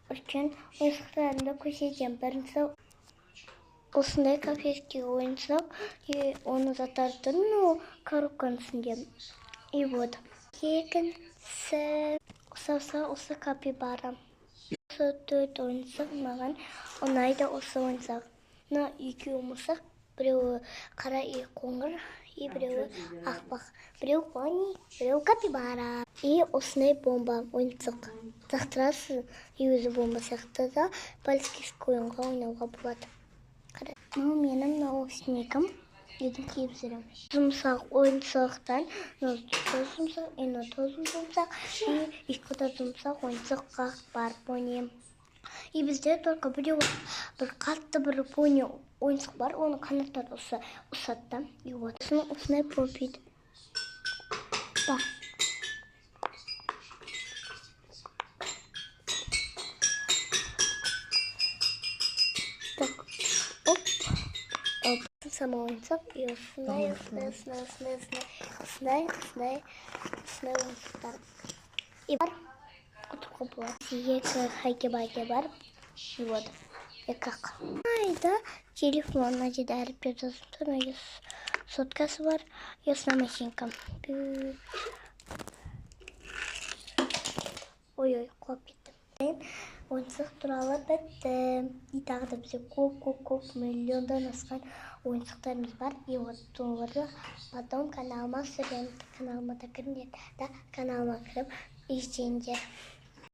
үлкен ойыншықтарымды көрсетемін. Бірінші осындай кафештегі ойыншық, и оның заттары тұр, коробканың үстінде. И вот. Екінші осы капибара. Осы 4 ойыншық маған ұнайды, осы ойыншық. Мына екеуі мысық, біреуі қара и қоңыр, и біреуі ақбақ. Біреу пони, біреу капибара. И осындай бомба ойыншық. Тақтырасыз, и өзі бомба сияқты да полицейский ойынға ойнауға болады. Мынау менің наушнигім. Өзім киіп жүремін. Жұмсақ ойыншықтан, тоже жұмсақ, ино тоже жұмсақ, и икода жұмсақ ойыншыққа бар пони. И бізде только бір қатты бір пони ойыншық бар, оның қанаттары ұсатты. И вот. Осындай попит. Ба. Так, оп. Сама ойыншық, и осындай ойыншықтар. И бар, отыруға болады. Екі хайке-байке бар, и вот, екі-ақ. Айда телефон, мына жерде әріппен жазып тұр, мына соткасы бар, и осындай машинка. Ой-ой, құлап кетті. Ойыншық туралы бітті. И тағы да бізде көп миллиондан асқан ойыншықтарымыз бар. И вот оларды потом каналыма түсіремін. Каналыма да кіріңдер, каналыма кіріп izleyіңдер.